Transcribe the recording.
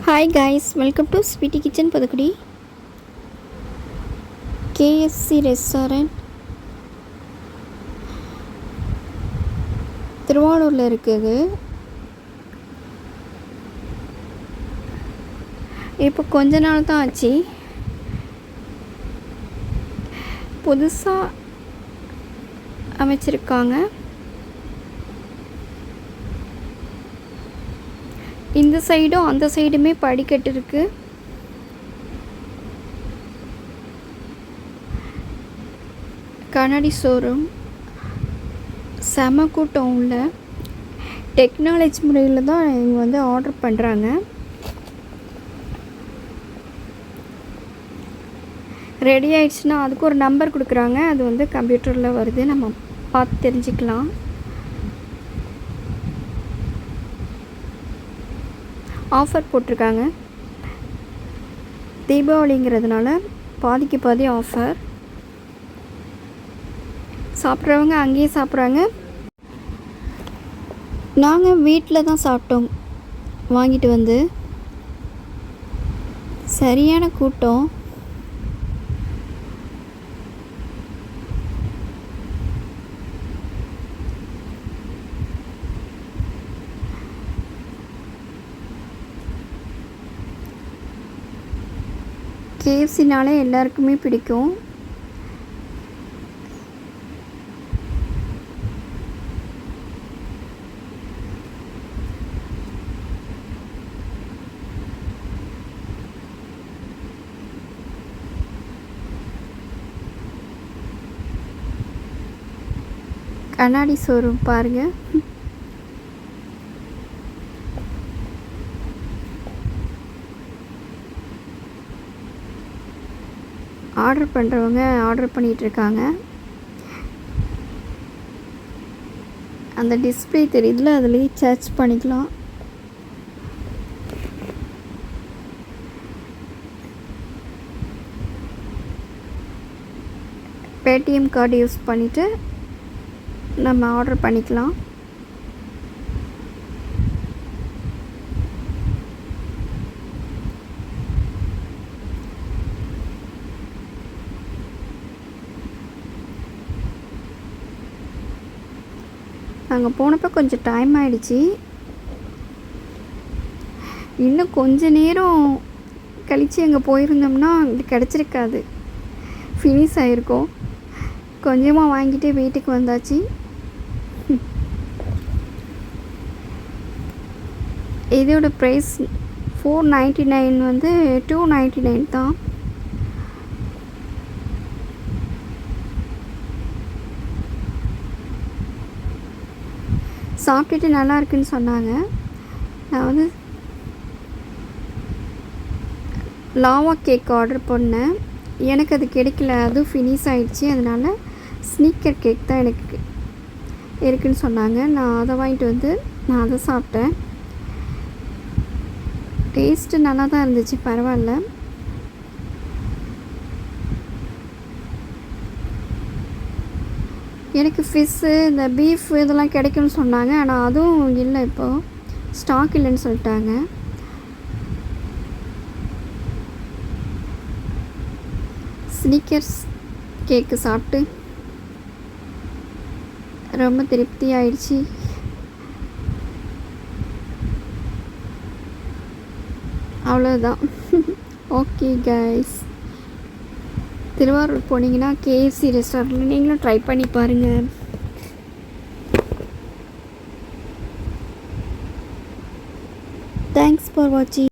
Hi guys, welcome to Sweety Kitchen Pudukkudi. KFC restaurant திருவாரூரில் இருக்குது. இப்போ கொஞ்ச நாள் தான் ஆச்சு. புதுசாக அமைச்சிருக்காங்க. இந்த சைடும் அந்த சைடுமே படிக்கட்டு இருக்குது. கண்ணாடி ஷோரூம், செம கூட்டம் உள்ள. டெக்னாலஜி முறையில் தான் இவங்க ஆர்டர் பண்ணுறாங்க. ரெடி ஆயிடுச்சுன்னா அதுக்கு ஒரு நம்பர் கொடுக்குறாங்க. அது கம்ப்யூட்டரில் வருது, நம்ம பார்த்து தெரிஞ்சுக்கலாம். ஆஃபர் போட்டிருக்காங்க. தீபாவளிங்கிறதுனால பாதிக்கு பாதி ஆஃபர். சாப்பிட்றவங்க அங்கேயே சாப்பிட்றாங்க. நாங்கள் வீட்டில் தான் சாப்பிட்டோம் வாங்கிட்டு வந்து. சரியான கூட்டம். கேஎஃப்சினாலே எல்லாருக்குமே பிடிக்கும். கண்ணாடி ஷோரூம் பாருங்கள். ஆர்டர் பண்ணுறவங்க ஆர்டர் பண்ணிகிட்ருக்காங்க. அந்த டிஸ்பிளே தெரியுதுல, அதுலேயே சர்ச் பண்ணிக்கலாம். பேடிஎம் கார்டு யூஸ் பண்ணிவிட்டு நம்ம ஆர்டர் பண்ணிக்கலாம். நாங்கள் போனப்போ கொஞ்சம் டைம் ஆகிடுச்சி. இன்னும் கொஞ்ச நேரம் கழித்து அங்கே போயிருந்தோம்னா இது கிடச்சிருக்காது, ஃபினிஷ் ஆகிருக்கும். கொஞ்சமாக வாங்கிட்டு வீட்டுக்கு வந்தாச்சு. இதோட ப்ரைஸ் $499 $299 தான். சாப்பிட்டுட்டு நல்லா இருக்குன்னு சொன்னாங்க. நான் லாவா கேக் ஆர்டர் பண்ணேன். எனக்கு அது கிடைக்கல, அதுவும் ஃபினிஷ் ஆகிடுச்சி. அதனால் ஸ்னீக்கர் கேக் தான் எனக்கு இருக்குன்னு சொன்னாங்க. நான் அதை வாங்கிட்டு நான் அதை சாப்பிட்டேன். டேஸ்ட்டு நல்லா தான் இருந்துச்சு, பரவாயில்ல. எனக்கு ஃபிஷ்ஷு, இந்த பீஃப் இதெல்லாம் கிடைக்கும்னு சொன்னாங்க. ஆனால் அதுவும் இல்லை, இப்போது ஸ்டாக் இல்லைன்னு சொல்லிட்டாங்க. ஸ்னிக்கர்ஸ் கேக்கு சாப்பிட்டு ரொம்ப திருப்தி ஆயிடுச்சு. அவ்வளோதான். ஓகே கைஸ், திருவாரூர் போனீங்கன்னா கேஎஃப்சி ரெஸ்டாரண்ட்டில் நீங்களும் ட்ரை பண்ணி பாருங்கள். தேங்க்ஸ் ஃபார் வாட்சிங்.